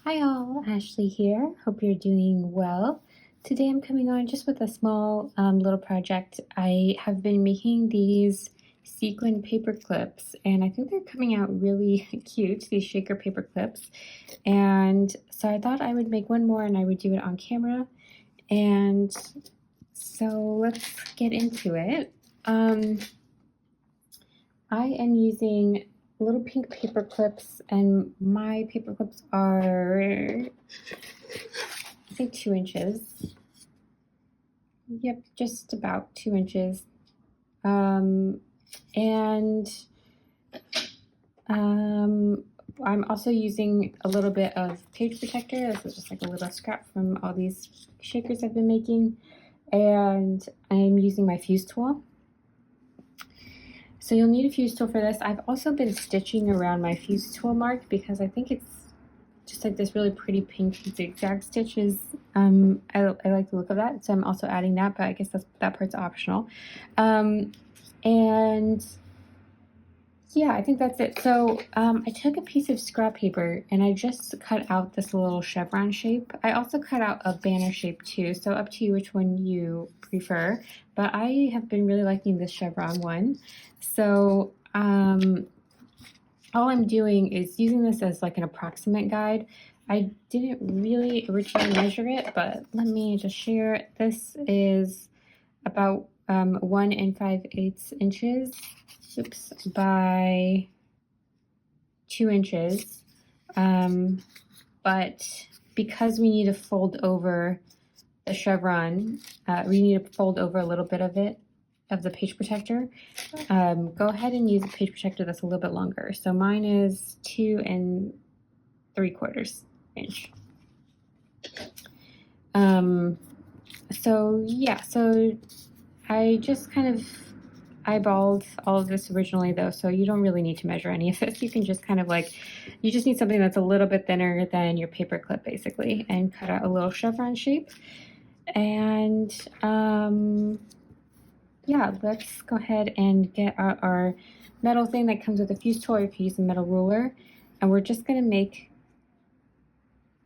Hi all, Ashley here. Hope you're doing well. Today I'm coming on just with a small little project. I have been making these sequin paper clips and I think they're coming out really cute, these shaker paper clips. And so I thought I would make one more and I would do it on camera. And so let's get into it. I am using little pink paper clips, and my paper clips are, I think, 2 inches. Yep, just about 2 inches. And I'm also using a little bit of page protector. This is just like a little scrap from all these shakers I've been making. And I'm using my fuse tool. So you'll need a fuse tool for this. I've also been stitching around my fuse tool mark because I think it's just like this really pretty pink zigzag stitches. I like the look of that, so I'm also adding that, but I guess that part's optional. And yeah, I think that's it. So I took a piece of scrap paper and I just cut out this little chevron shape. I also cut out a banner shape too, so up to you which one you prefer. But I have been really liking this chevron one. So all I'm doing is using this as like an approximate guide. I didn't really originally measure it, but let me just share. This is about 1 5/8 inches, oops, by 2 inches. But because we need to fold over the chevron, we need to fold over a little bit of it, of the page protector. Go ahead and use a page protector that's a little bit longer. So mine is 2 3/4 inch. So yeah, so I just kind of eyeballed all of this originally though, so you don't really need to measure any of this. You can just kind of like, you just need something that's a little bit thinner than your paper clip basically, and cut out a little chevron shape. And yeah, let's go ahead and get out our metal thing that comes with a fuse tool. You can use a metal ruler, and we're just going to make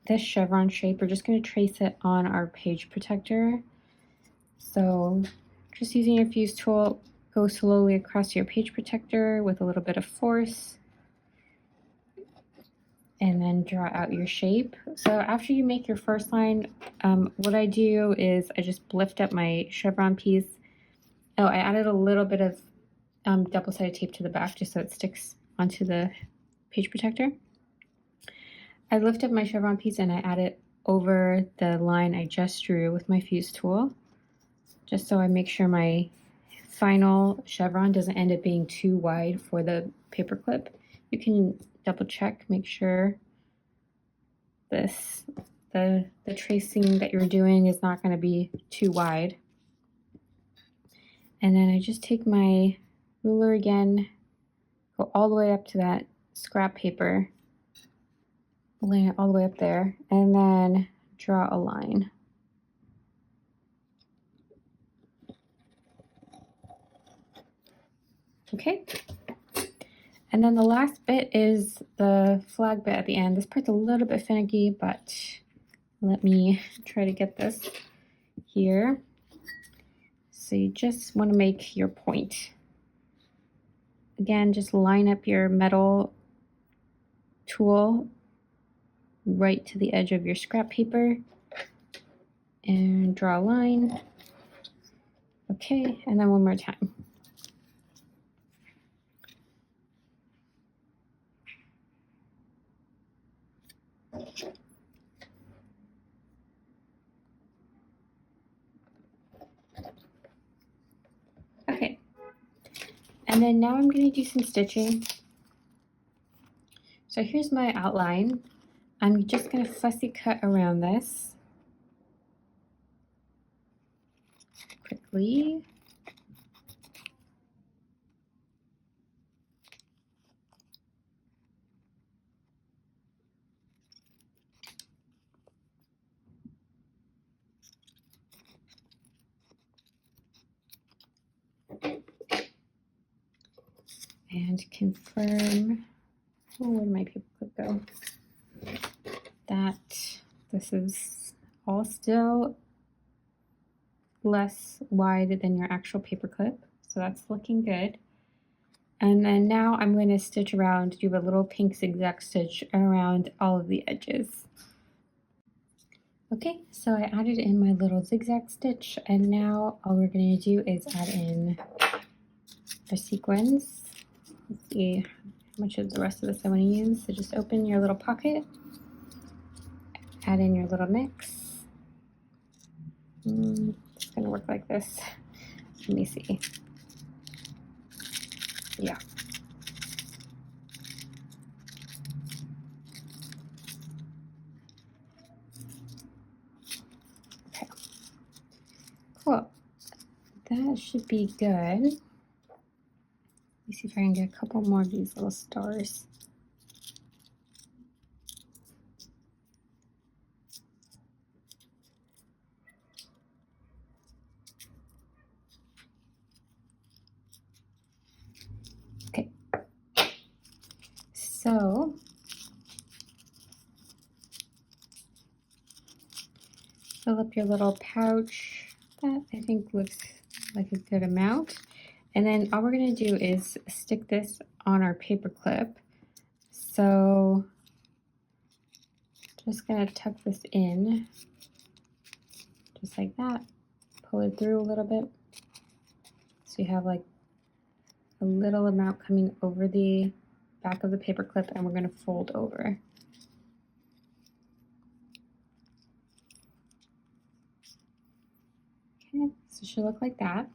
this chevron shape. We're just going to trace it on our page protector. So just using your fuse tool, go slowly across your page protector with a little bit of force, and then draw out your shape. So after you make your first line, what I do is I just lift up my chevron piece. Oh, I added a little bit of double-sided tape to the back just so it sticks onto the page protector. I lift up my chevron piece and I add it over the line I just drew with my fuse tool, just so I make sure my final chevron doesn't end up being too wide for the paper clip. You can double check, make sure the tracing that you're doing is not going to be too wide. And then I just take my ruler again, go all the way up to that scrap paper, lay it all the way up there, and then draw a line. Okay. And then the last bit is the flag bit at the end. This part's a little bit finicky, but let me try to get this here. So you just want to make your point. Again, just line up your metal tool right to the edge of your scrap paper and draw a line. Okay, and then one more time. Okay, and then now I'm going to do some stitching. So here's my outline. I'm just going to fussy cut around this quickly. And confirm, oh, where did my paper clip go? that this is all still less wide than your actual paper clip. So that's looking good. And then now I'm going to stitch around, do a little pink zigzag stitch around all of the edges. Okay, so I added in my little zigzag stitch, and now all we're going to do is add in our sequins. Let's see how much of the rest of this I want to use. So just open your little pocket, add in your little mix. It's going to work like this. Let me see. Yeah. Okay. Cool. That should be good. Let me see if I can get a couple more of these little stars. Okay. So fill up your little pouch. That I think looks like a good amount. And then all we're going to do is stick this on our paper clip. So just going to tuck this in just like that. Pull it through a little bit. So you have like a little amount coming over the back of the paper clip, and we're going to fold over. Okay, so it should look like that.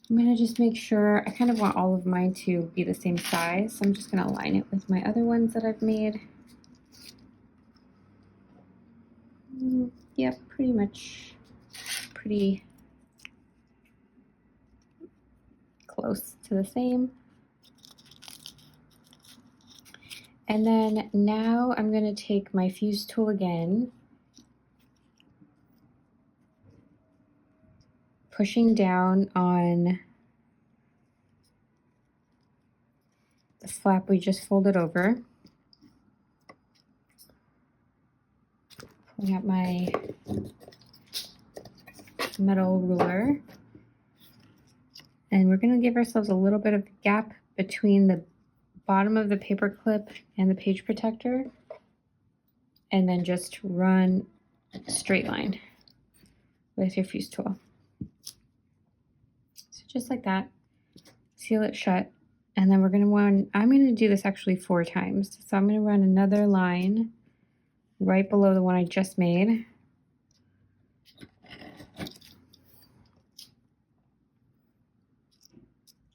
I'm going to just make sure, I kind of want all of mine to be the same size, so I'm just going to align it with my other ones that I've made. Yep, pretty much pretty close to the same. And then now I'm going to take my fuse tool again, pushing down on the flap we just folded over. Pulling out my metal ruler. And we're going to give ourselves a little bit of gap between the bottom of the paper clip and the page protector. And then just run a straight line with your fuse tool. So just like that, seal it shut. And then we're going to run, I'm going to do this actually 4 times. So I'm going to run another line right below the one I just made.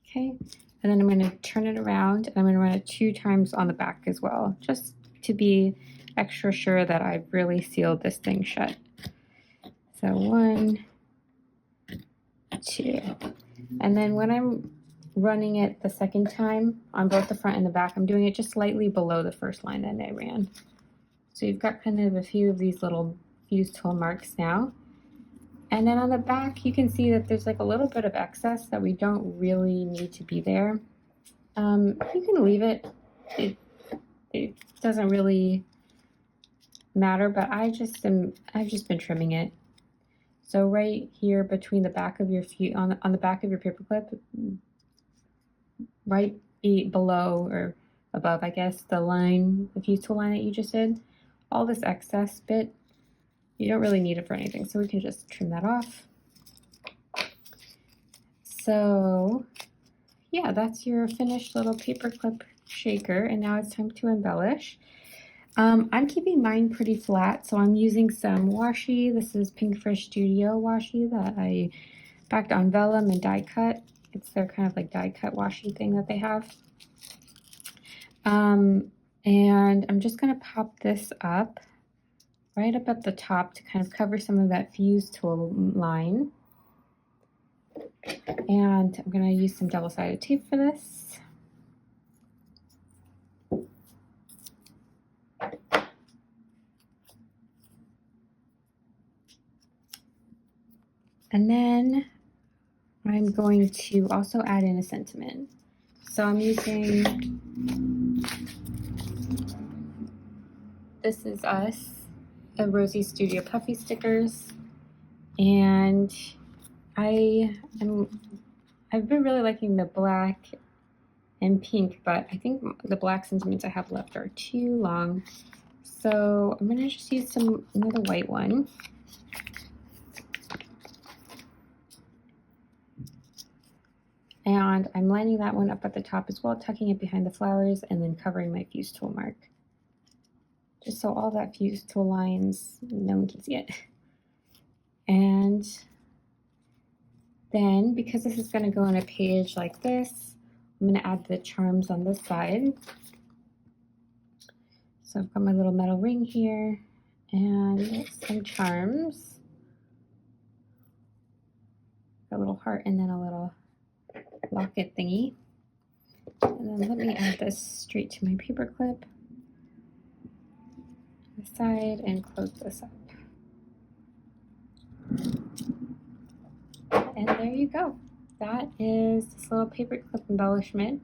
Okay, and then I'm going to turn it around, and I'm going to run it 2 times on the back as well, just to be extra sure that I've really sealed this thing shut. So 1, 2. And then when I'm running it the second time on both the front and the back, I'm doing it just slightly below the first line that I ran. So you've got kind of a few of these little fuse tool marks now. And then on the back, you can see that there's like a little bit of excess that we don't really need to be there. You can leave it. It doesn't really matter, but I've just been trimming it. So right here between the back of your on the back of your paper clip, right below or above, I guess, the line, the fuse tool line that you just did, all this excess bit, you don't really need it for anything, so we can just trim that off. So yeah, that's your finished little paperclip shaker, and now it's time to embellish. I'm keeping mine pretty flat, so I'm using some washi. This is Pinkfish Studio washi that I backed on vellum and die cut. It's their kind of like die cut washi thing that they have. And I'm just going to pop this up right up at the top to kind of cover some of that fuse tool line. And I'm going to use some double-sided tape for this. And then I'm going to also add in a sentiment. So I'm using This Is Us, a Rosie Studio Puffy stickers, and I've been really liking the black and pink, but I think the black sentiments I have left are too long, so I'm gonna just use another white one. And I'm lining that one up at the top as well, tucking it behind the flowers, and then covering my fuse tool mark. Just so all that fuse tool lines, no one can see it. And then, because this is gonna go on a page like this, I'm gonna add the charms on this side. So I've got my little metal ring here and some charms. A little heart and then a little locket thingy. And then let me add this straight to my paper clip. The side and close this up. And there you go. That is this little paper clip embellishment.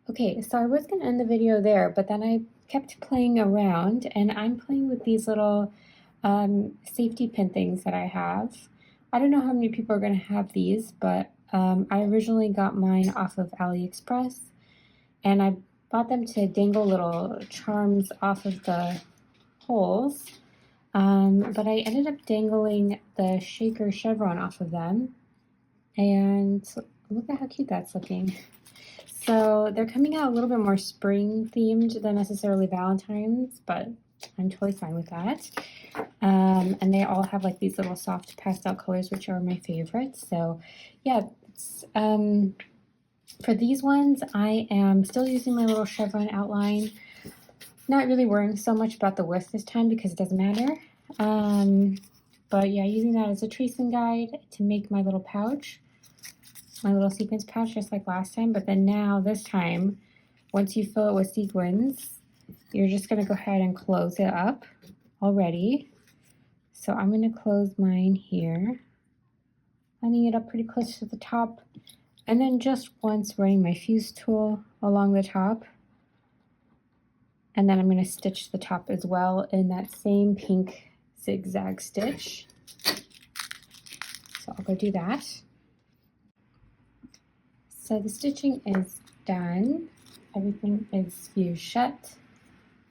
Okay, so I was going to end the video there, but then I kept playing around, and I'm playing with these little safety pin things that I have. I don't know how many people are going to have these, but I originally got mine off of AliExpress, and I bought them to dangle little charms off of the holes, but I ended up dangling the shaker chevron off of them, and look at how cute that's looking. So they're coming out a little bit more spring themed than necessarily Valentine's, but I'm totally fine with that. And they all have like these little soft pastel colors, which are my favorites. So yeah, for these ones, I am still using my little chevron outline. Not really worrying so much about the width this time because it doesn't matter. But yeah, using that as a tracing guide to make my little pouch. My little sequins pouch just like last time, but then now this time, once you fill it with sequins, you're just going to go ahead and close it up already. So I'm going to close mine here, lining it up pretty close to the top, and then just once running my fuse tool along the top, and then I'm going to stitch the top as well in that same pink zigzag stitch. So I'll go do that. So the stitching is done. Everything is fused shut.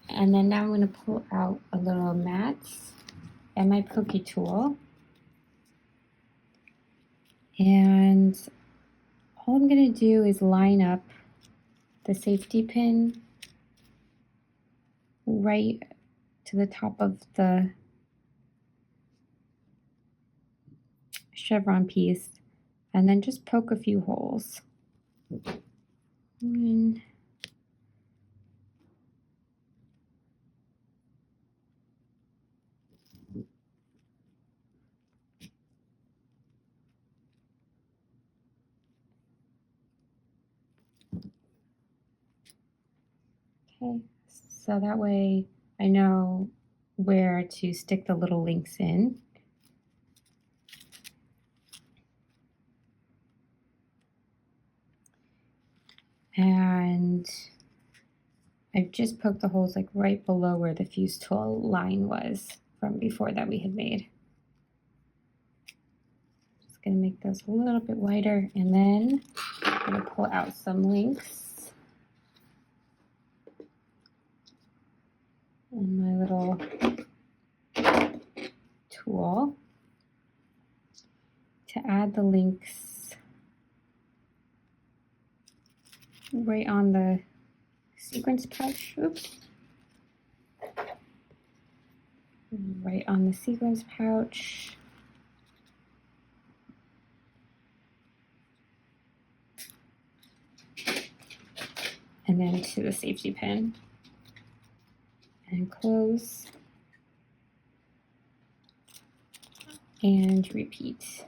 And then now I'm going to pull out a little mat and my pokey tool. And all I'm going to do is line up the safety pin right to the top of the chevron piece, and then just poke a few holes. And okay, so that way I know where to stick the little links in. And I've just poked the holes like right below where the fuse tool line was from before that we had made. Just gonna make those a little bit wider, and then I'm gonna pull out some links. And my little tool to add the links right on the sequence pouch. Oops. Right on the sequence pouch. And then to the safety pin. And close. And repeat.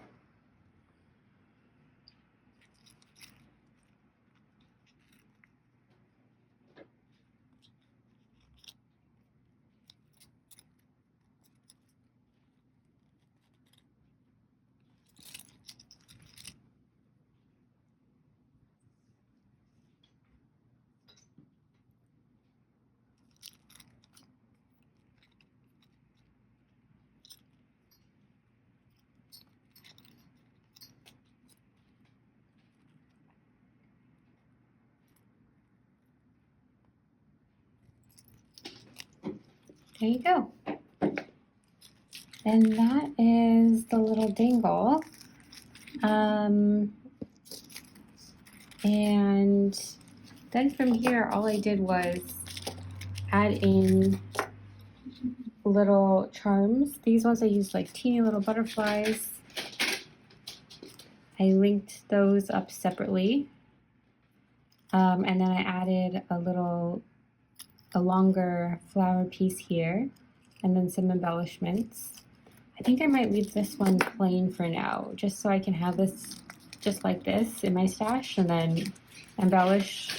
there you go. And that is the little dangle. And then from here, all I did was add in little charms. These ones I used like teeny little butterflies. I linked those up separately. And then I added a longer flower piece here, and then some embellishments. I think I might leave this one plain for now, just so I can have this just like this in my stash and then embellish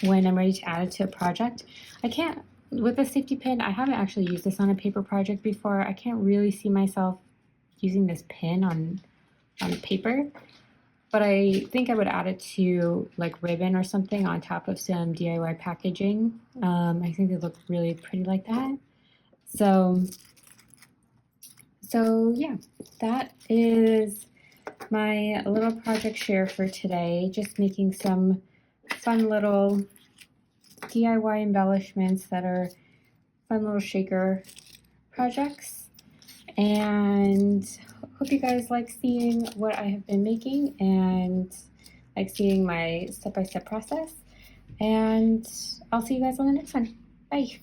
when I'm ready to add it to a project. I can't, with the safety pin, I haven't actually used this on a paper project before. I can't really see myself using this pin on paper, but I think I would add it to like ribbon or something on top of some DIY packaging. I think they look really pretty like that. So yeah, that is my little project share for today. Just making some fun little DIY embellishments that are fun little shaker projects. And hope you guys like seeing what I have been making and like seeing my step-by-step process. And I'll see you guys on the next one. Bye.